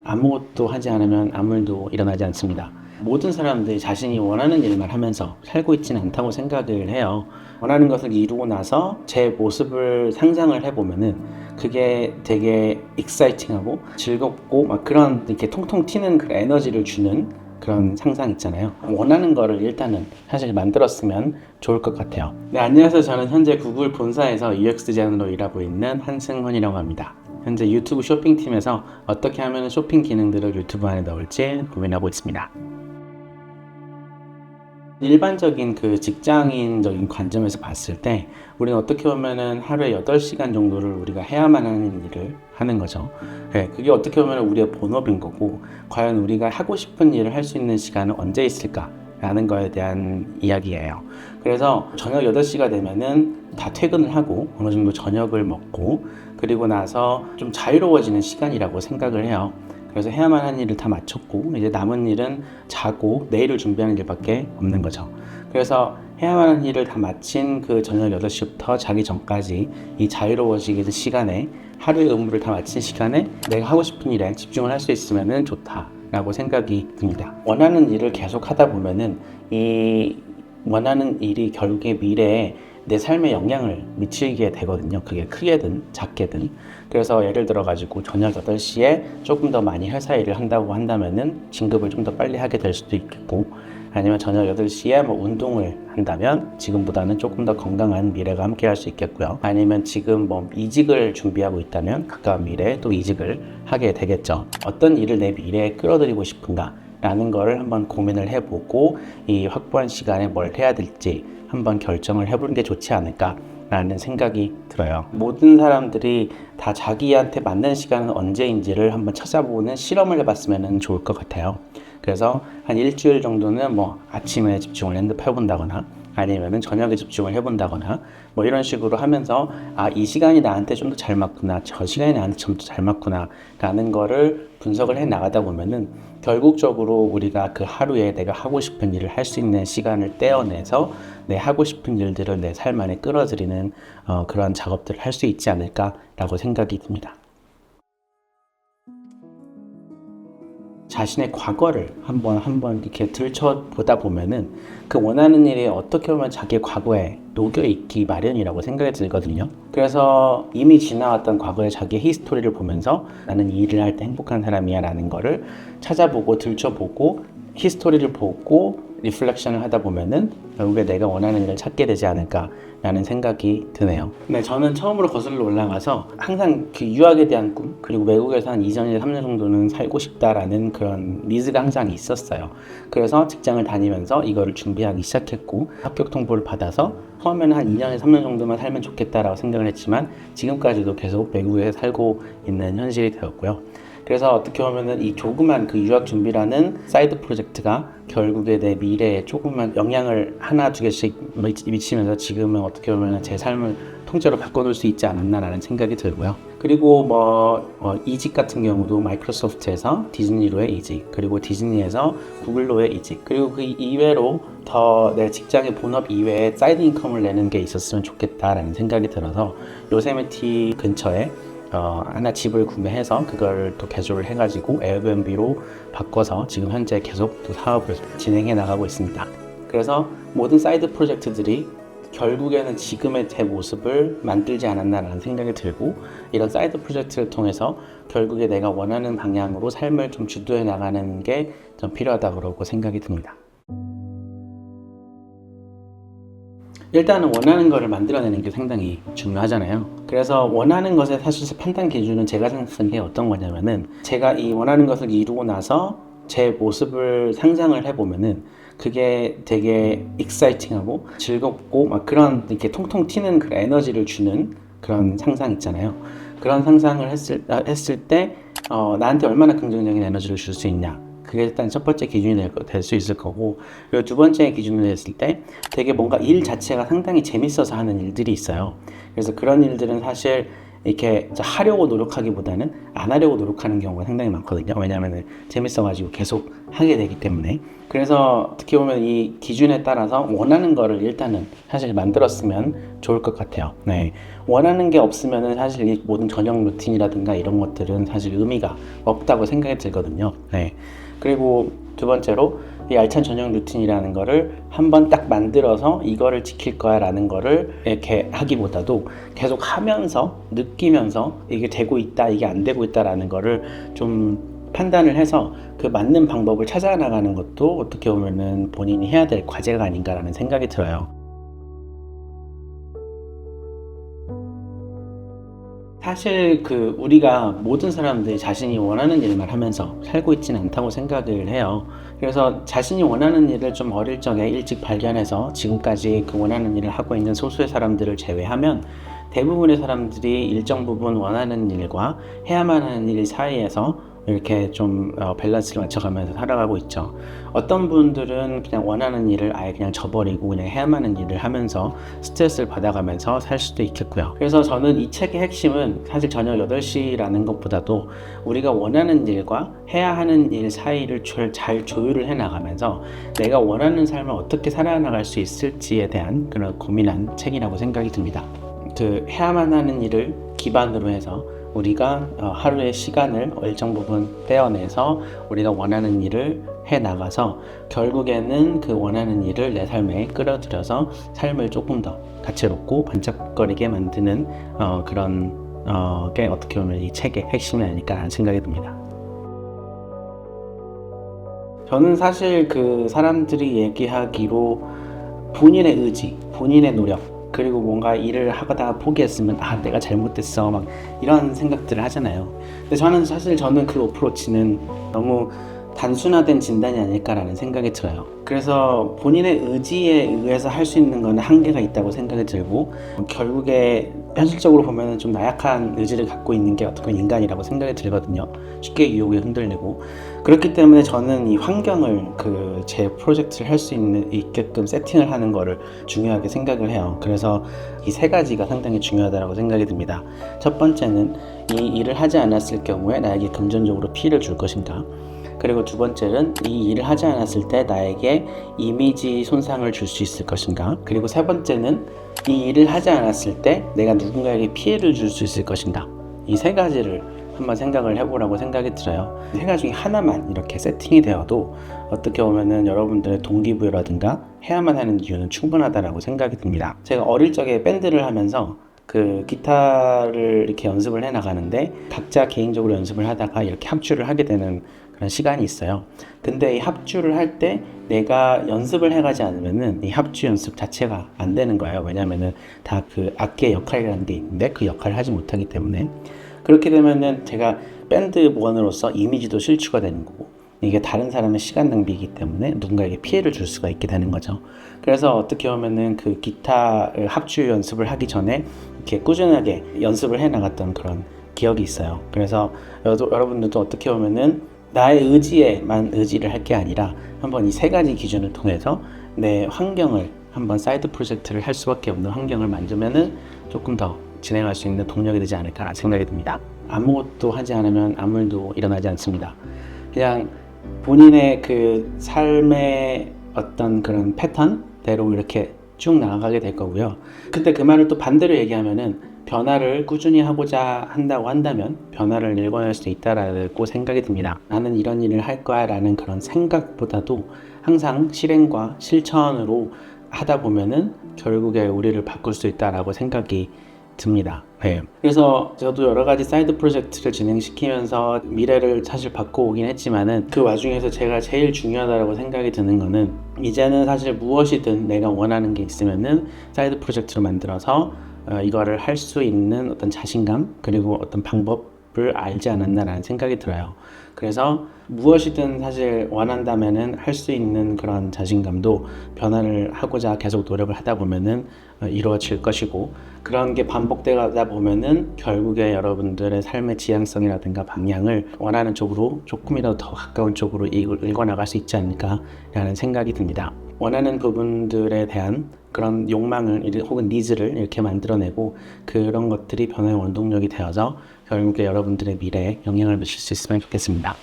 아무것도 하지 않으면 아무 일도 일어나지 않습니다. 모든 사람들이 자신이 원하는 일만 하면서 살고 있지는 않다고 생각을 해요. 원하는 것을 이루고 나서 제 모습을 상상을 해보면은 그게 되게 익사이팅하고 즐겁고 막 그런 이렇게 통통 튀는 그 에너지를 주는 그런 상상 있잖아요. 원하는 거를 일단은 사실 만들었으면 좋을 것 같아요. 네, 안녕하세요. 저는 현재 구글 본사에서 UX 디자이너로 일하고 있는 한승헌이라고 합니다. 현재 유튜브 쇼핑팀에서 어떻게 하면 쇼핑 기능들을 유튜브 안에 넣을지 고민하고 있습니다. 일반적인 그 직장인적인 관점에서 봤을 때 우리는 어떻게 보면은 하루에 8시간 정도를 우리가 해야만 하는 일을 하는 거죠. 네, 그게 어떻게 보면 우리의 본업인 거고, 과연 우리가 하고 싶은 일을 할 수 있는 시간은 언제 있을까? 라는 거에 대한 이야기예요. 그래서 저녁 8시가 되면은 다 퇴근을 하고 어느 정도 저녁을 먹고 그리고 나서 좀 자유로워지는 시간이라고 생각을 해요. 그래서 해야만 하는 일을 다 마쳤고 이제 남은 일은 자고 내일을 준비하는 일밖에 없는 거죠. 그래서 해야만 하는 일을 다 마친 그 저녁 8시부터 자기 전까지 이 자유로워지는 시간에, 하루의 의무를 다 마친 시간에 내가 하고 싶은 일에 집중을 할 수 있으면 좋다라고 생각이 듭니다. 원하는 일을 계속 하다 보면은 이 원하는 일이 결국에 미래에 내 삶에 영향을 미치게 되거든요. 그게 크게든 작게든. 그래서 예를 들어 가지고 저녁 8시에 조금 더 많이 회사 일을 한다고 한다면은 진급을 좀 더 빨리 하게 될 수도 있겠고, 아니면 저녁 8시에 뭐 운동을 한다면 지금보다는 조금 더 건강한 미래가 함께 할 수 있겠고요. 아니면 지금 뭐 이직을 준비하고 있다면 가까운 미래에 또 이직을 하게 되겠죠. 어떤 일을 내 미래에 끌어들이고 싶은가 라는 거를 한번 고민을 해보고 이 확보한 시간에 뭘 해야 될지 한번 결정을 해보는 게 좋지 않을까 라는 생각이 들어요. 모든 사람들이 다 자기한테 맞는 시간은 언제인지를 한번 찾아보는 실험을 해봤으면 좋을 것 같아요. 그래서 한 일주일 정도는 뭐 아침에 집중을 해본다거나 아니면은 저녁에 집중을 해본다거나 뭐 이런 식으로 하면서 이 시간이 나한테 좀 더 잘 맞구나, 저 시간이 나한테 좀 더 잘 맞구나 라는 거를 분석을 해 나가다 보면은 결국적으로 우리가 그 하루에 내가 하고 싶은 일을 할 수 있는 시간을 떼어내서 내 하고 싶은 일들을 내 삶 안에 끌어들이는 그런 작업들을 할 수 있지 않을까라고 생각이 듭니다. 자신의 과거를 한번 이렇게 들춰보다 보면은 그 원하는 일이 어떻게 보면 자기 과거에 녹여 있기 마련이라고 생각이 들거든요. 그래서 이미 지나왔던 과거의 자기의 히스토리를 보면서 나는 이 일을 할 때 행복한 사람이야 라는 거를 찾아보고 들춰보고 히스토리를 보고 리플렉션을 하다 보면은 결국에 내가 원하는 일을 찾게 되지 않을까 라는 생각이 드네요. 네, 저는 처음으로 거슬러 올라가서 항상 그 유학에 대한 꿈, 그리고 외국에서 한 2년에서 3년 정도는 살고 싶다라는 그런 니즈가 항상 있었어요. 그래서 직장을 다니면서 이거를 준비하기 시작했고 합격 통보를 받아서 처음에는 한 2년에서 3년 정도만 살면 좋겠다라고 생각을 했지만 지금까지도 계속 외국에 살고 있는 현실이 되었고요. 그래서 어떻게 보면은 이 조그만 그 유학 준비라는 사이드 프로젝트가 결국에 내 미래에 조그만 영향을 하나 두 개씩 미치면서 지금은 어떻게 보면은 제 삶을 통째로 바꿔놓을 수 있지 않았나라는 생각이 들고요. 그리고 이직 같은 경우도 마이크로소프트에서 디즈니로의 이직, 그리고 디즈니에서 구글로의 이직, 그리고 그 이외로 더 내 직장의 본업 이외에 사이드 인컴을 내는 게 있었으면 좋겠다라는 생각이 들어서 요세미티 근처에 하나 집을 구매해서 그걸 또 개조를 해가지고 에어비앤비로 바꿔서 지금 현재 계속 또 사업을 진행해 나가고 있습니다. 그래서 모든 사이드 프로젝트들이 결국에는 지금의 제 모습을 만들지 않았나라는 생각이 들고, 이런 사이드 프로젝트를 통해서 결국에 내가 원하는 방향으로 삶을 좀 주도해 나가는 게 좀 필요하다고 생각이 듭니다. 일단은 원하는 거를 만들어내는 게 상당히 중요하잖아요. 그래서 원하는 것의 사실 판단 기준은 제가 생각한 게 어떤 거냐면은, 제가 이 원하는 것을 이루고 나서 제 모습을 상상을 해보면은 그게 되게 익사이팅하고 즐겁고 막 그런 이렇게 통통 튀는 그 에너지를 주는 그런 상상 있잖아요. 그런 상상을 했을 때 나한테 얼마나 긍정적인 에너지를 줄 수 있냐, 그게 일단 첫 번째 기준이 될 수 있을 거고, 그리고 두 번째 기준으로 했을 때 되게 뭔가 일 자체가 상당히 재밌어서 하는 일들이 있어요. 그래서 그런 일들은 사실 이렇게 하려고 노력하기보다는 안 하려고 노력하는 경우가 상당히 많거든요. 왜냐하면 재밌어가지고 계속 하게 되기 때문에. 그래서 어떻게 보면 이 기준에 따라서 원하는 거를 일단은 사실 만들었으면 좋을 것 같아요. 네. 원하는 게 없으면은 사실 이 모든 저녁 루틴이라든가 이런 것들은 사실 의미가 없다고 생각이 들거든요. 네. 그리고 두 번째로 이 알찬 저녁 루틴이라는 거를 한번 딱 만들어서 이거를 지킬 거야 라는 거를 이렇게 하기보다도 계속 하면서 느끼면서 이게 되고 있다 이게 안 되고 있다 라는 거를 좀 판단을 해서 그 맞는 방법을 찾아 나가는 것도 어떻게 보면은 본인이 해야 될 과제가 아닌가라는 생각이 들어요. 사실 우리가 모든 사람들이 자신이 원하는 일만 하면서 살고 있지는 않다고 생각을 해요. 그래서 자신이 원하는 일을 좀 어릴 적에 일찍 발견해서 지금까지 그 원하는 일을 하고 있는 소수의 사람들을 제외하면 대부분의 사람들이 일정 부분 원하는 일과 해야만 하는 일 사이에서 이렇게 좀 밸런스를 맞춰가면서 살아가고 있죠. 어떤 분들은 그냥 원하는 일을 아예 그냥 저버리고 그냥 해야만 하는 일을 하면서 스트레스를 받아가면서 살 수도 있겠고요. 그래서 저는 이 책의 핵심은 사실 저녁 8시라는 것보다도 우리가 원하는 일과 해야 하는 일 사이를 잘 조율을 해나가면서 내가 원하는 삶을 어떻게 살아나갈 수 있을지에 대한 그런 고민한 책이라고 생각이 듭니다. 해야만 하는 일을 기반으로 해서 우리가 하루의 시간을 일정 부분 떼어내서 우리가 원하는 일을 해 나가서 결국에는 그 원하는 일을 내 삶에 끌어들여서 삶을 조금 더 다채롭고 반짝거리게 만드는 그런 게 어떻게 보면 이 책의 핵심이 아닐까라는 생각이 듭니다. 저는 사실 사람들이 얘기하기로 본인의 의지, 본인의 노력 그리고 뭔가 일을 하다가 포기했으면 내가 잘못됐어 막 이런 생각들을 하잖아요. 근데 저는 그 어프로치는 너무 단순화된 진단이 아닐까라는 생각이 들어요. 그래서 본인의 의지에 의해서 할 수 있는 건 한계가 있다고 생각이 들고 결국에 현실적으로 보면 좀 나약한 의지를 갖고 있는 게 어떻게 보면 인간이라고 생각이 들거든요. 쉽게 유혹에 흔들리고 그렇기 때문에 저는 이 환경을 제 프로젝트를 할 수 있게끔 세팅을 하는 거를 중요하게 생각을 해요. 그래서 이 세 가지가 상당히 중요하다고 생각이 듭니다. 첫 번째는 이 일을 하지 않았을 경우에 나에게 금전적으로 피해를 줄 것인가, 그리고 두 번째는 이 일을 하지 않았을 때 나에게 이미지 손상을 줄 수 있을 것인가, 그리고 세 번째는 이 일을 하지 않았을 때 내가 누군가에게 피해를 줄 수 있을 것인가. 이 세 가지를 한번 생각을 해보라고 생각이 들어요. 세 가지 중에 하나만 이렇게 세팅이 되어도 어떻게 보면은 여러분들의 동기부여라든가 해야만 하는 이유는 충분하다라고 생각이 듭니다. 제가 어릴 적에 밴드를 하면서 기타를 이렇게 연습을 해 나가는데 각자 개인적으로 연습을 하다가 이렇게 합주를 하게 되는 그런 시간이 있어요. 근데 이 합주를 할 때 내가 연습을 해가지 않으면은 이 합주 연습 자체가 안 되는 거예요. 왜냐면은 다 악기의 역할이라는 게 있는데 그 역할을 하지 못하기 때문에, 그렇게 되면은 제가 밴드원으로서 이미지도 실추가 되는 거고 이게 다른 사람의 시간 낭비이기 때문에 누군가에게 피해를 줄 수가 있게 되는 거죠. 그래서 어떻게 보면은 기타 합주 연습을 하기 전에 이렇게 꾸준하게 연습을 해 나갔던 그런 기억이 있어요. 그래서 여러분들도 어떻게 보면은 나의 의지에만 의지를 할 게 아니라 한번 이 세 가지 기준을 통해서 내 환경을 한번 사이드 프로젝트를 할 수밖에 없는 환경을 만들면은 조금 더 진행할 수 있는 동력이 되지 않을까 생각이 듭니다. 아무것도 하지 않으면 아무 일도 일어나지 않습니다. 그냥 본인의 삶의 어떤 그런 패턴대로 이렇게 쭉 나아가게 될 거고요. 근데 그 말을 또 반대로 얘기하면은 변화를 꾸준히 하고자 한다고 한다면 변화를 일궈낼 수 있다라고 생각이 듭니다. 나는 이런 일을 할 거야 라는 그런 생각보다도 항상 실행과 실천으로 하다 보면은 결국에 우리를 바꿀 수 있다라고 생각이 듭니다. 네. 그래서 저도 여러 가지 사이드 프로젝트를 진행시키면서 미래를 사실 바꿔오긴 했지만은 그 와중에서 제가 제일 중요하다고 생각이 드는 거는 이제는 사실 무엇이든 내가 원하는 게 있으면은 사이드 프로젝트를 만들어서 이거를 할 수 있는 어떤 자신감 그리고 어떤 방법을 알지 않았나라는 생각이 들어요. 그래서 무엇이든 사실 원한다면은 할 수 있는 그런 자신감도 변화를 하고자 계속 노력을 하다 보면은 이루어질 것이고, 그런 게 반복되다 보면은 결국에 여러분들의 삶의 지향성이라든가 방향을 원하는 쪽으로 조금이라도 더 가까운 쪽으로 읽어나갈 수 있지 않을까라는 생각이 듭니다. 원하는 부분들에 대한 그런 욕망을 혹은 니즈를 이렇게 만들어내고 그런 것들이 변화의 원동력이 되어서 결국에 여러분들의 미래에 영향을 미칠 수 있으면 좋겠습니다.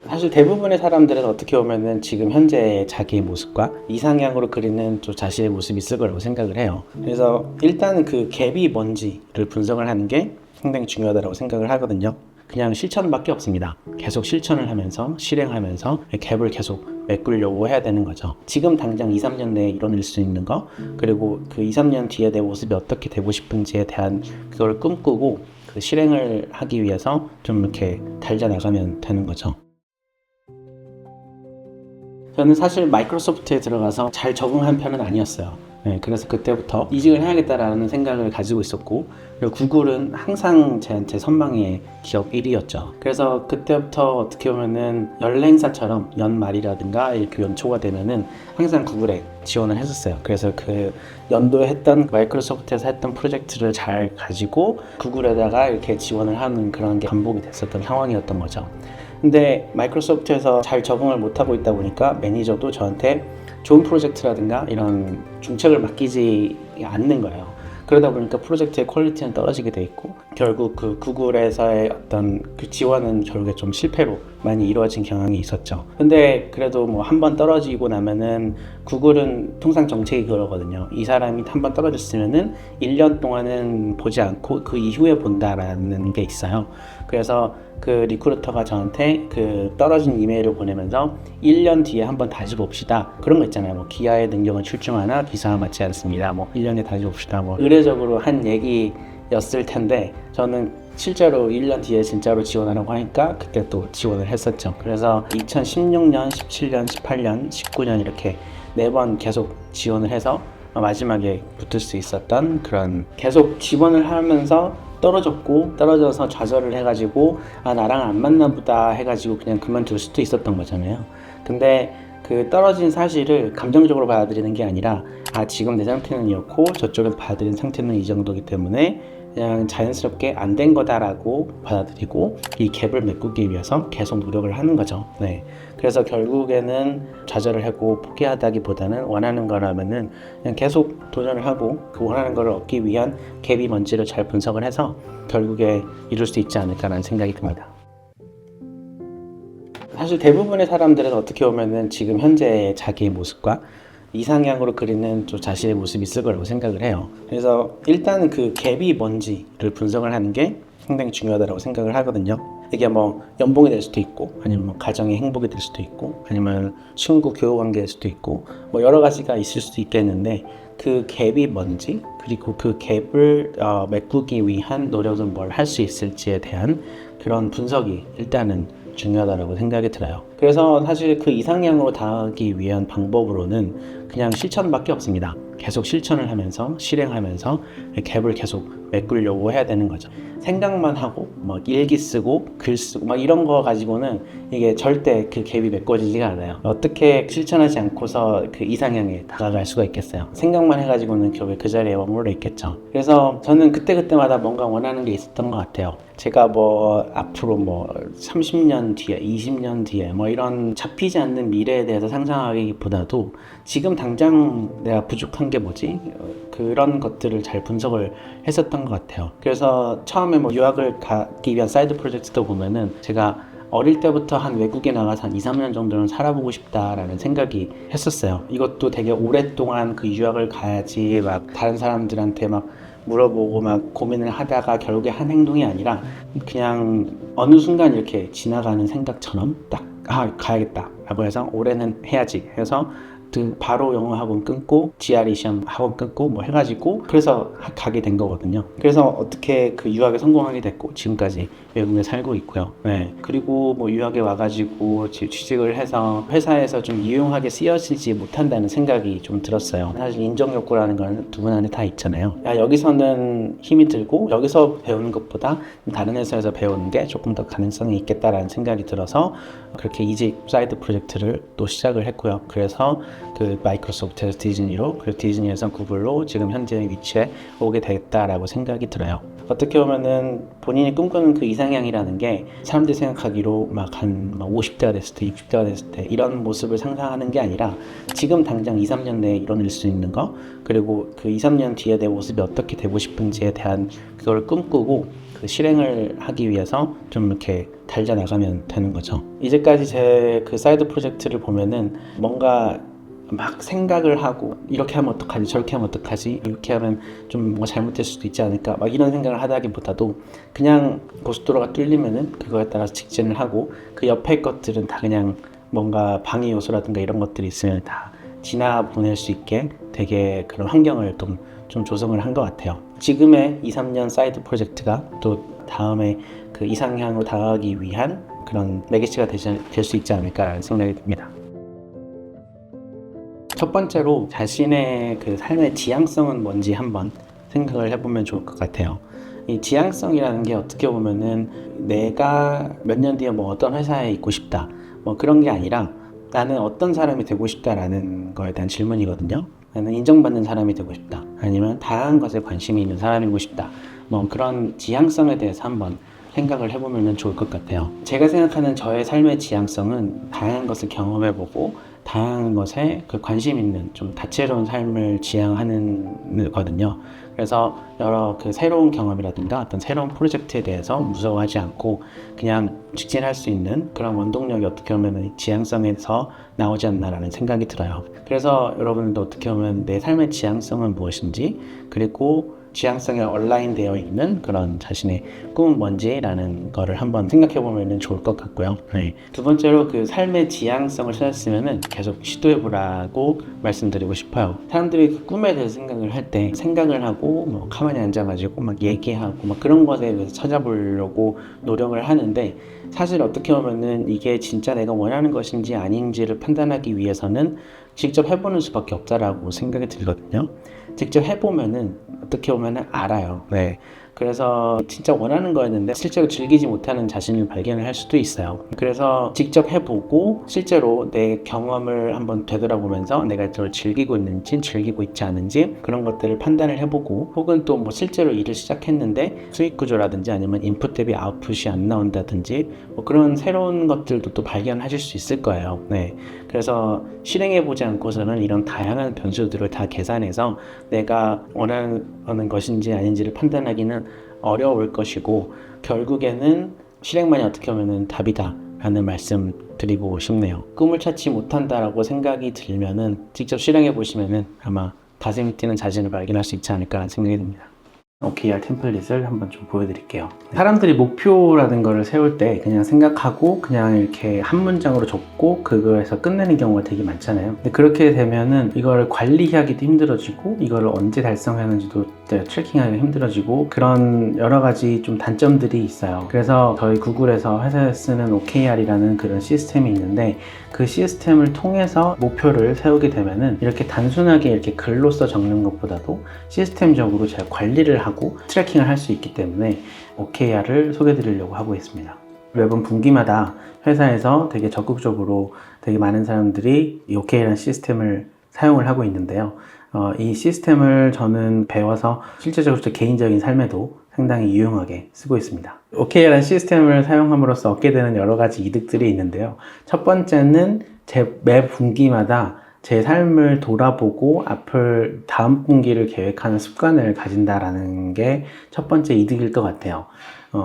사실 대부분의 사람들은 어떻게 보면은 지금 현재 자기의 모습과 이상향으로 그리는 또 자신의 모습이 있을 거라고 생각을 해요. 그래서 일단은 그 갭이 뭔지를 분석을 하는 게 상당히 중요하다고 생각을 하거든요. 그냥 실천밖에 없습니다. 계속 실천을 하면서 실행하면서 갭을 계속 메꾸려고 해야 되는 거죠. 지금 당장 2, 3년 내에 이뤄낼 수 있는 거, 그리고 그 2, 3년 뒤에 내 모습이 어떻게 되고 싶은지에 대한 그걸 꿈꾸고 그 실행을 하기 위해서 좀 이렇게 달려 나가면 되는 거죠. 저는 사실 마이크로소프트에 들어가서 잘 적응한 편은 아니었어요. 네, 그래서 그때부터 이직을 해야겠다라는 생각을 가지고 있었고, 그리고 구글은 항상 제 선망의 기업 1위였죠. 그래서 그때부터 어떻게 보면은 연례행사처럼 연말이라든가 이렇게 연초가 되면은 항상 구글에 지원을 했었어요. 그래서 그 연도에 했던 마이크로소프트에서 했던 프로젝트를 잘 가지고 구글에다가 이렇게 지원을 하는 그런 게 반복이 됐었던 상황이었던 거죠. 근데 마이크로소프트에서 잘 적응을 못하고 있다 보니까 매니저도 저한테 좋은 프로젝트라든가 이런 중책을 맡기지 않는 거예요. 그러다 보니까 프로젝트의 퀄리티는 떨어지게 돼 있고 결국 그 구글에서의 어떤 그 지원은 결국에 좀 실패로 많이 이루어진 경향이 있었죠. 근데 그래도 뭐 한 번 떨어지고 나면은 구글은 통상 정책이 그러거든요. 이 사람이 한 번 떨어졌으면은 1년 동안은 보지 않고 그 이후에 본다라는 게 있어요. 그래서 그 리크루터가 저한테 그 떨어진 이메일을 보내면서 1년 뒤에 한번 다시 봅시다. 그런 거 있잖아요. 뭐 기아의 능력은 출중하나 기사와 맞지 않습니다. 뭐 1년에 다시 봅시다. 뭐 의례적으로 한 얘기였을 텐데 저는 실제로 1년 뒤에 진짜로 지원하라고 하니까 그때 또 지원을 했었죠. 그래서 2016년, 17년, 18년, 19년 이렇게 4번 계속 지원을 해서 마지막에 붙을 수 있었던 그런 계속 지원을 하면서 떨어져서 좌절을 해가지고 나랑 안 맞나 보다 해가지고 그냥 그만둘 수도 있었던 거잖아요. 근데 그 떨어진 사실을 감정적으로 받아들이는 게 아니라 지금 내 상태는 이렇고 저쪽에서 받아들인 상태는 이 정도이기 때문에 그냥 자연스럽게 안 된 거다라고 받아들이고 이 갭을 메꾸기 위해서 계속 노력을 하는 거죠. 네. 그래서 결국에는 좌절을 하고 포기하다기보다는 원하는 거라면은 그냥 계속 도전을 하고 그 원하는 거를 얻기 위한 갭이 뭔지를 잘 분석을 해서 결국에 이룰 수 있지 않을까라는 생각이 듭니다. 사실 대부분의 사람들은 어떻게 보면은 지금 현재 자기의 모습과 이상향으로 그리는 또 자신의 모습이 있을 거라고 생각을 해요. 그래서 일단은 그 갭이 뭔지를 분석을 하는 게 상당히 중요하다고 생각을 하거든요. 이게 뭐 연봉이 될 수도 있고 아니면 뭐 가정의 행복이 될 수도 있고 아니면 친구 교우 관계일 수도 있고 뭐 여러 가지가 있을 수도 있겠는데 그 갭이 뭔지 그리고 그 갭을 메꾸기 위한 노력은 뭘 할 수 있을지에 대한 그런 분석이 일단은 중요하다고 생각이 들어요. 그래서 사실 그 이상향으로 다가가기 위한 방법으로는 그냥 실천밖에 없습니다. 계속 실천을 하면서 실행하면서 갭을 계속 메꾸려고 해야 되는 거죠. 생각만 하고 막 일기 쓰고 글 쓰고 막 이런 거 가지고는 이게 절대 그 갭이 메꿔지지가 않아요. 어떻게 실천하지 않고서 그 이상향에 다가갈 수가 있겠어요. 생각만 해가지고는 결국에 그 자리에 머물러 있겠죠. 그래서 저는 그때그때마다 뭔가 원하는 게 있었던 것 같아요. 제가 뭐 앞으로 뭐 30년 뒤에 20년 뒤에 뭐 이런 잡히지 않는 미래에 대해서 상상하기보다도 지금 당장 내가 부족한 게 뭐지? 그런 것들을 잘 분석을 했었던 것 같아요. 그래서 처음에 뭐 유학을 가기 위한 사이드 프로젝트도 보면은 제가 어릴 때부터 한 외국에 나가서 한 2, 3년 정도는 살아보고 싶다라는 생각이 했었어요. 이것도 되게 오랫동안 그 유학을 가야지 막 다른 사람들한테 막 물어보고 막 고민을 하다가 결국에 한 행동이 아니라 그냥 어느 순간 이렇게 지나가는 생각처럼 딱 가야겠다 라고 해서 올해는 해야지 해서 바로 영어 학원 끊고 GRE 시험 학원 끊고 뭐 해가지고 그래서 가게 된 거거든요. 그래서 어떻게 그 유학에 성공하게 됐고 지금까지 외국에 살고 있고요. 네. 그리고 뭐 유학에 와가지고 취직을 해서 회사에서 좀 유용하게 쓰여지지 못한다는 생각이 좀 들었어요. 사실 인정 욕구라는 건 두 분 안에 다 있잖아요. 여기서는 힘이 들고 여기서 배우는 것보다 다른 회사에서 배우는 게 조금 더 가능성이 있겠다라는 생각이 들어서 그렇게 이직 사이드 프로젝트를 또 시작을 했고요. 그래서 그 마이크로소프트에서 디즈니로 그리고 디즈니에서 구글로 지금 현재 위치에 오게 됐다라고 생각이 들어요. 어떻게 보면은 본인이 꿈꾸는 그 이상향이라는 게 사람들이 생각하기로 막 한 50대가 됐을 때, 60대가 됐을 때 이런 모습을 상상하는 게 아니라 지금 당장 2, 3년 내에 이뤄낼 수 있는 거, 그리고 그 2, 3년 뒤에 내 모습이 어떻게 되고 싶은지에 대한 그걸 꿈꾸고 그 실행을 하기 위해서 좀 이렇게 달려나가면 되는 거죠. 이제까지 제 그 사이드 프로젝트를 보면은 뭔가 막 생각을 하고 이렇게 하면 어떡하지, 저렇게 하면 어떡하지, 이렇게 하면 좀 뭔가 잘못될 수도 있지 않을까, 막 이런 생각을 하다기보다도 그냥 고속도로가 뚫리면은 그거에 따라서 직진을 하고 그 옆에 것들은 다 그냥 뭔가 방해 요소라든가 이런 것들이 있으면 다 지나 보낼 수 있게 되게 그런 환경을 좀 조성을 한 것 같아요. 지금의 2, 3년 사이드 프로젝트가 또 다음에 그 이상향으로 다가가기 위한 그런 매개체가 될 수 있지 않을까라는 생각이 듭니다. 첫 번째로 자신의 그 삶의 지향성은 뭔지 한번 생각을 해보면 좋을 것 같아요. 이 지향성이라는 게 어떻게 보면은 내가 몇 년 뒤에 뭐 어떤 회사에 있고 싶다, 뭐 그런 게 아니라 나는 어떤 사람이 되고 싶다라는 거에 대한 질문이거든요. 나는 인정받는 사람이 되고 싶다, 아니면 다양한 것에 관심이 있는 사람이고 싶다, 뭐 그런 지향성에 대해서 한번 생각을 해보면 좋을 것 같아요. 제가 생각하는 저의 삶의 지향성은 다양한 것을 경험해보고 다양한 것에 그 관심 있는 좀 다채로운 삶을 지향하는 거거든요. 그래서 여러 그 새로운 경험이라든가 어떤 새로운 프로젝트에 대해서 무서워하지 않고 그냥 직진할 수 있는 그런 원동력이 어떻게 보면 지향성에서 나오지 않나라는 생각이 들어요. 그래서 여러분들도 어떻게 보면 내 삶의 지향성은 무엇인지, 그리고 지향성에 온라인되어 있는 그런 자신의 꿈은 뭔지라는 거를 한번 생각해 보면 좋을 것 같고요. 네. 두 번째로 그 삶의 지향성을 찾았으면 계속 시도해 보라고 말씀드리고 싶어요. 사람들이 그 꿈에 대해서 생각을 할 때 생각을 하고 뭐 가만히 앉아가지고 막 얘기하고 막 그런 것에 대해서 찾아보려고 노력을 하는데, 사실 어떻게 보면은 이게 진짜 내가 원하는 것인지 아닌지를 판단하기 위해서는 직접 해보는 수밖에 없다라고 생각이 들거든요. 직접 해보면은 어떻게 보면은 알아요. 네. 그래서 진짜 원하는 거였는데 실제로 즐기지 못하는 자신을 발견을 할 수도 있어요. 그래서 직접 해보고 실제로 내 경험을 한번 되돌아보면서 내가 저를 즐기고 있는지 즐기고 있지 않은지 그런 것들을 판단을 해보고, 혹은 또 뭐 실제로 일을 시작했는데 수익 구조라든지 아니면 인풋 대비 아웃풋이 안 나온다든지 뭐 그런 새로운 것들도 또 발견하실 수 있을 거예요. 네. 그래서 실행해보지 않고서는 이런 다양한 변수들을 다 계산해서 내가 원하는 것인지 아닌지를 판단하기는 어려울 것이고, 결국에는 실행만이 어떻게 보면 답이다 라는 말씀 드리고 싶네요. 꿈을 찾지 못한다라고 생각이 들면은 직접 실행해 보시면은 아마 가슴이 뛰는 자신을 발견할 수 있지 않을까 생각이 듭니다. OKR 템플릿을 한번 좀 보여드릴게요. 사람들이 목표라는 거를 세울 때 그냥 생각하고 그냥 이렇게 한 문장으로 적고 그거에서 끝내는 경우가 되게 많잖아요. 근데 그렇게 되면은 이걸 관리하기도 힘들어지고 이거를 언제 달성하는지도 트래킹하기가 힘들어지고 그런 여러 가지 좀 단점들이 있어요. 그래서 저희 구글에서 회사에 쓰는 OKR이라는 그런 시스템이 있는데, 그 시스템을 통해서 목표를 세우게 되면은 이렇게 단순하게 이렇게 글로써 적는 것보다도 시스템적으로 잘 관리를 하고 트래킹을 할 수 있기 때문에 OKR을 소개해 드리려고 하고 있습니다. 매번 분기마다 회사에서 되게 적극적으로 되게 많은 사람들이 이 OKR이라는 시스템을 사용을 하고 있는데요. 이 시스템을 저는 배워서 실제적으로 제 개인적인 삶에도 상당히 유용하게 쓰고 있습니다. OKR이라는 시스템을 사용함으로써 얻게 되는 여러 가지 이득들이 있는데요. 첫 번째는 매 분기마다 제 삶을 돌아보고 다음 분기를 계획하는 습관을 가진다라는 게 첫 번째 이득일 것 같아요.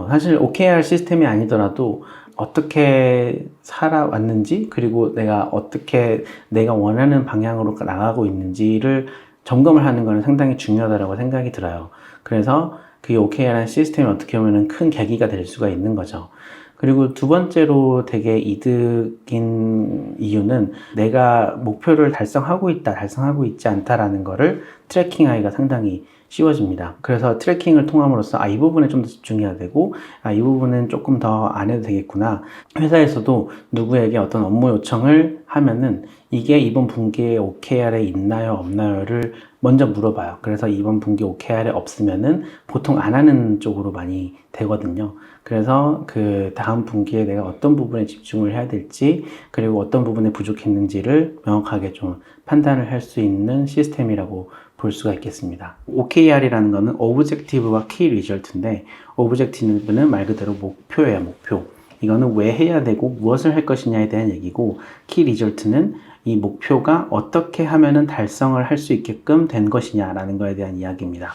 사실 OKR 시스템이 아니더라도 어떻게 살아왔는지, 그리고 내가 어떻게 내가 원하는 방향으로 나가고 있는지를 점검을 하는 것은 상당히 중요하다고 생각이 들어요. 그래서 그 OKR이라는 시스템이 어떻게 보면 큰 계기가 될 수가 있는 거죠. 그리고 두 번째로 되게 이득인 이유는 내가 목표를 달성하고 있다, 달성하고 있지 않다라는 거를 트래킹하기가 상당히 쉬워집니다. 그래서 트래킹을 통함으로써 이 부분에 좀 더 집중해야 되고 이 부분은 조금 더 안 해도 되겠구나. 회사에서도 누구에게 어떤 업무 요청을 하면은 이게 이번 분기에 OKR에 있나요, 없나요를 먼저 물어봐요. 그래서 이번 분기 OKR에 없으면은 보통 안 하는 쪽으로 많이 되거든요. 그래서 그 다음 분기에 내가 어떤 부분에 집중을 해야 될지, 그리고 어떤 부분에 부족했는지를 명확하게 좀 판단을 할 수 있는 시스템이라고 볼 수가 있겠습니다. OKR이라는 거는 Objective와 Key Result인데 Objective는 말 그대로 목표예요. 목표. 이거는 왜 해야 되고 무엇을 할 것이냐에 대한 얘기고 Key Result는 이 목표가 어떻게 하면은 달성을 할 수 있게끔 된 것이냐라는 거에 대한 이야기입니다.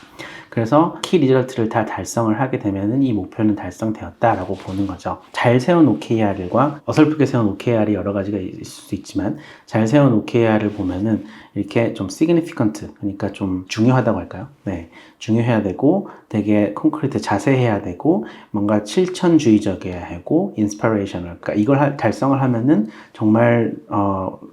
그래서 키 리절트를 다 달성을 하게 되면은 이 목표는 달성되었다라고 보는 거죠. 잘 세운 OKR과 어설프게 세운 OKR이 여러 가지가 있을 수 있지만 잘 세운 OKR을 보면은 이렇게 좀 significant, 그러니까 좀 중요하다고 할까요? 네, 중요해야 되고 되게 콘크리트 자세해야 되고 뭔가 실천주의적이어야 하고 inspirational, 그러니까 이걸 달성을 하면은 정말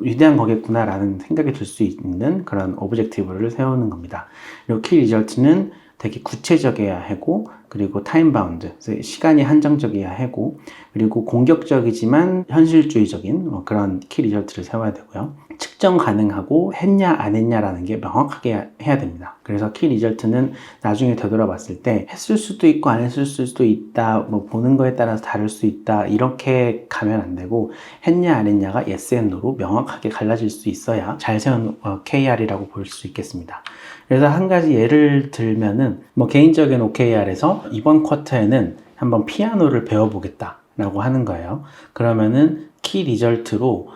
위대한 거겠구나라는 생각이 들 수 있는 그런 오브젝티브를 세우는 겁니다. 그리고 키 리절트는 되게 구체적이어야 하고 그리고 타임 바운드, 시간이 한정적이어야 하고 그리고 공격적이지만 현실주의적인 그런 키 리절트를 세워야 되고요. 측정 가능하고 했냐 안 했냐라는 게 명확하게 해야 됩니다. 그래서 키 리절트는 나중에 되돌아봤을 때 했을 수도 있고 안 했을 수도 있다, 뭐 보는 거에 따라서 다를 수 있다, 이렇게 가면 안 되고 했냐 안 했냐가 yes and no로 명확하게 갈라질 수 있어야 잘 세운 KR이라고 볼 수 있겠습니다. 그래서 한 가지 예를 들면은 뭐 개인적인 OKR에서 이번 쿼터에는 한번 피아노를 배워보겠다 라고 하는 거예요. 그러면은 키 리절트로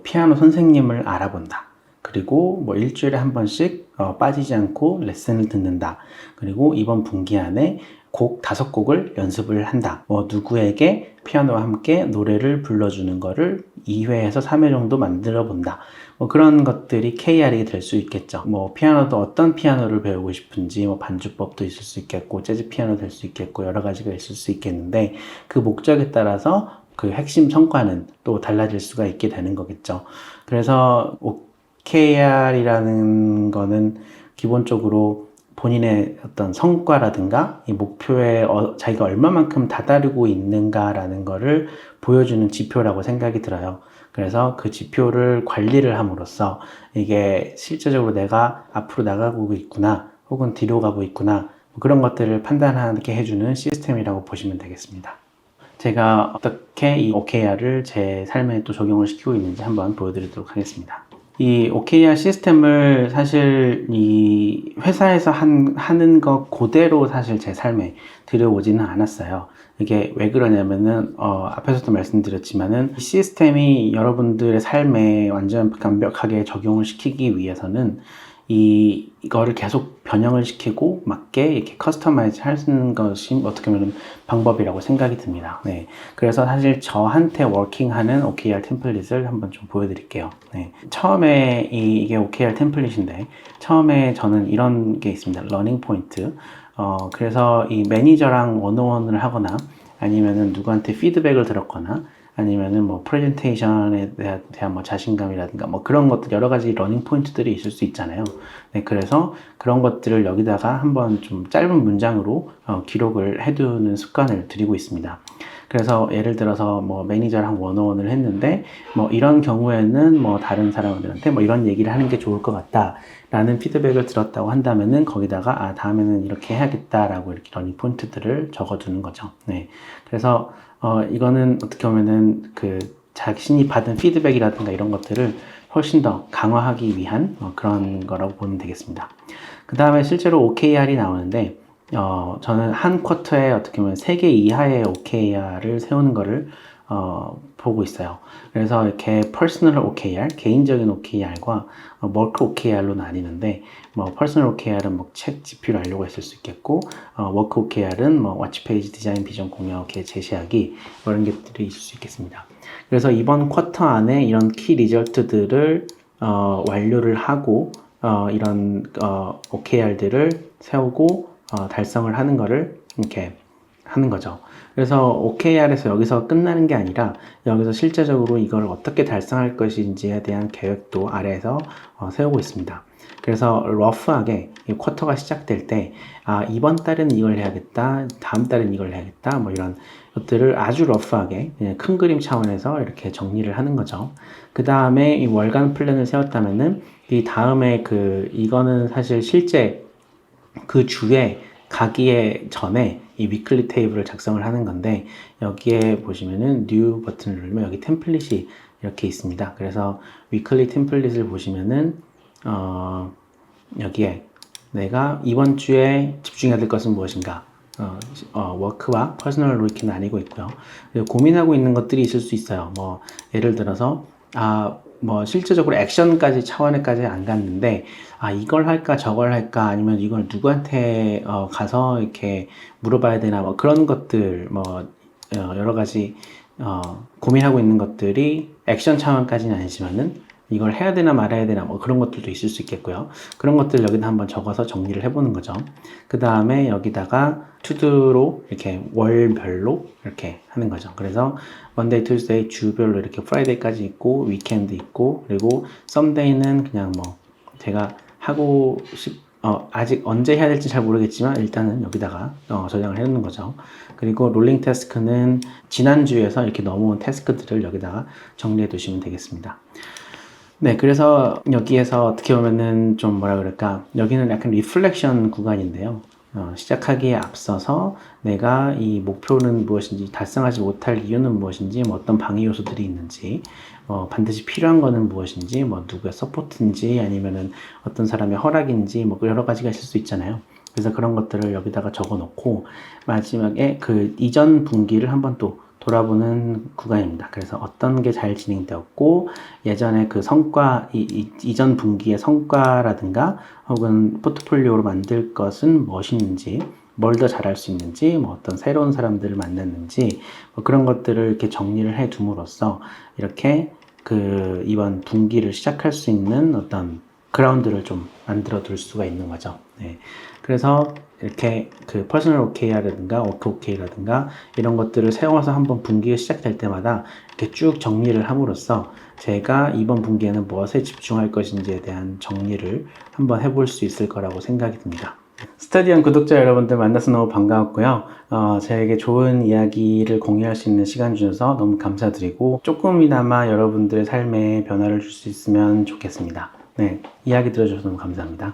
피아노 선생님을 알아본다. 그리고 뭐 일주일에 한 번씩 빠지지 않고 레슨을 듣는다. 그리고 이번 분기 안에 곡 5곡을 연습을 한다. 뭐 누구에게 피아노와 함께 노래를 불러주는 거를 2회에서 3회 정도 만들어 본다. 뭐 그런 것들이 KR이 될 수 있겠죠. 뭐 피아노도 어떤 피아노를 배우고 싶은지 뭐 반주법도 있을 수 있겠고 재즈 피아노 될 수 있겠고 여러 가지가 있을 수 있겠는데 그 목적에 따라서 그 핵심 성과는 또 달라질 수가 있게 되는 거겠죠. 그래서 OKR이라는 거는 기본적으로 본인의 어떤 성과라든가 이 목표에 자기가 얼마만큼 다다르고 있는가라는 거를 보여주는 지표라고 생각이 들어요. 그래서 그 지표를 관리를 함으로써 이게 실제적으로 내가 앞으로 나가고 있구나 혹은 뒤로 가고 있구나 그런 것들을 판단하게 해주는 시스템이라고 보시면 되겠습니다. 제가 어떻게 이 OKR을 제 삶에 또 적용을 시키고 있는지 한번 보여드리도록 하겠습니다. 이 OKR 시스템을 사실 이 회사에서 하는 것 그대로 사실 제 삶에 들여오지는 않았어요. 이게 왜 그러냐면은 앞에서도 말씀드렸지만은 이 시스템이 여러분들의 삶에 완전 완벽하게 적용을 시키기 위해서는 이거를 계속 변형을 시키고 맞게 이렇게 커스터마이즈 하는 것이 어떻게 보면 방법이라고 생각이 듭니다. 네. 그래서 사실 저한테 워킹하는 OKR 템플릿을 한번 좀 보여드릴게요. 네. 처음에 이게 OKR 템플릿인데 처음에 저는 이런 게 있습니다. 러닝 포인트. 그래서 이 매니저랑 원어원을 하거나 아니면은 누구한테 피드백을 들었거나 아니면은 뭐 프레젠테이션에 대한 뭐 자신감이라든가 뭐 그런 것들 여러 가지 러닝 포인트들이 있을 수 있잖아요. 네, 그래서 그런 것들을 여기다가 한번 좀 짧은 문장으로 기록을 해두는 습관을 들이고 있습니다. 그래서 예를 들어서 뭐 매니저랑 원어원을 했는데 뭐 이런 경우에는 뭐 다른 사람들한테 뭐 이런 얘기를 하는 게 좋을 것 같다 라는 피드백을 들었다고 한다면은 거기다가 다음에는 이렇게 해야겠다라고 이렇게 러닝 포인트들을 적어두는 거죠. 네, 그래서 이거는 어떻게 보면은 그 자신이 받은 피드백이라든가 이런 것들을 훨씬 더 강화하기 위한 그런 거라고 보면 되겠습니다. 그 다음에 실제로 OKR이 나오는데 저는 한 쿼터에 어떻게 보면 3개 이하의 OKR을 세우는 거를 보고 있어요. 그래서 이렇게 퍼스널 OKR, 개인적인 OKR과 워크 OKR로 나뉘는데 뭐 퍼스널 OKR은 뭐 책 지표를 알려고 했을 수 있겠고 워크 OKR은 뭐 워치 페이지 디자인 비전 공유 제시하기 이런 것들이 있을 수 있겠습니다. 그래서 이번 쿼터 안에 이런 키 리절트들을 완료를 하고 이런 OKR들을 세우고 달성을 하는 거를 이렇게 하는 거죠. 그래서 OKR에서 여기서 끝나는 게 아니라 여기서 실제적으로 이걸 어떻게 달성할 것인지에 대한 계획도 아래에서 세우고 있습니다. 그래서 러프하게 이 쿼터가 시작될 때 이번 달은 이걸 해야겠다, 다음 달은 이걸 해야겠다, 뭐 이런 것들을 아주 러프하게 큰 그림 차원에서 이렇게 정리를 하는 거죠. 그 다음에 이 월간 플랜을 세웠다면은 이 다음에 이거는 사실 실제 그 주에 가기에 전에 이 위클리 테이블을 작성을 하는 건데 여기에 보시면은 뉴 버튼을 누르면 여기 템플릿이 이렇게 있습니다. 그래서 위클리 템플릿을 보시면은 여기에 내가 이번 주에 집중해야 될 것은 무엇인가? 워크와 퍼스널로 이렇게 나뉘고 있고요. 고민하고 있는 것들이 있을 수 있어요. 뭐 예를 들어서 뭐 실제적으로 액션까지 차원에까지 안 갔는데 이걸 할까 저걸 할까 아니면 이걸 누구한테 가서 이렇게 물어봐야 되나 뭐 그런 것들 뭐 여러 가지 고민하고 있는 것들이 액션 차원까지는 아니지만은 이걸 해야 되나 말아야 되나 뭐 그런 것들도 있을 수 있겠고요. 그런 것들 여기다 한번 적어서 정리를 해보는 거죠. 그 다음에 여기다가 투두로 이렇게 월별로 이렇게 하는 거죠. 그래서 Monday, Tuesday 주별로 이렇게 Friday까지 있고 위켄드 있고 그리고 Sunday는 그냥 뭐 제가 하고 아직 언제 해야 될지 잘 모르겠지만 일단은 여기다가 저장을 해놓는 거죠. 그리고 롤링 태스크는 지난주에서 이렇게 넘어온 태스크들을 여기다가 정리해 두시면 되겠습니다. 네, 그래서 여기에서 어떻게 보면은 좀 뭐라 그럴까, 여기는 약간 리플렉션 구간인데요. 시작하기에 앞서서 내가 이 목표는 무엇인지, 달성하지 못할 이유는 무엇인지, 뭐 어떤 방해 요소들이 있는지, 반드시 필요한 거는 무엇인지, 뭐 누구의 서포트인지, 아니면은 어떤 사람의 허락인지, 뭐 여러 가지가 있을 수 있잖아요. 그래서 그런 것들을 여기다가 적어 놓고, 마지막에 그 이전 분기를 한번 또 돌아보는 구간입니다. 그래서 어떤 게 잘 진행되었고 예전에 그 성과 이전 분기의 성과라든가 혹은 포트폴리오로 만들 것은 무엇인지 뭘 더 잘할 수 있는지 뭐 어떤 새로운 사람들을 만났는지 뭐 그런 것들을 이렇게 정리를 해 둠으로써 이렇게 그 이번 분기를 시작할 수 있는 어떤 그라운드를 좀 만들어 둘 수가 있는 거죠. 네. 그래서 이렇게 그 퍼스널 OKR이라든가 워크 OK라든가 이런 것들을 세워서 한번 분기가 시작될 때마다 이렇게 쭉 정리를 함으로써 제가 이번 분기에는 무엇에 집중할 것인지에 대한 정리를 한번 해볼 수 있을 거라고 생각이 듭니다. 스터디언 구독자 여러분들 만나서 너무 반가웠고요. 저에게 좋은 이야기를 공유할 수 있는 시간 주셔서 너무 감사드리고 조금이나마 여러분들의 삶에 변화를 줄 수 있으면 좋겠습니다. 네, 이야기 들어주셔서 너무 감사합니다.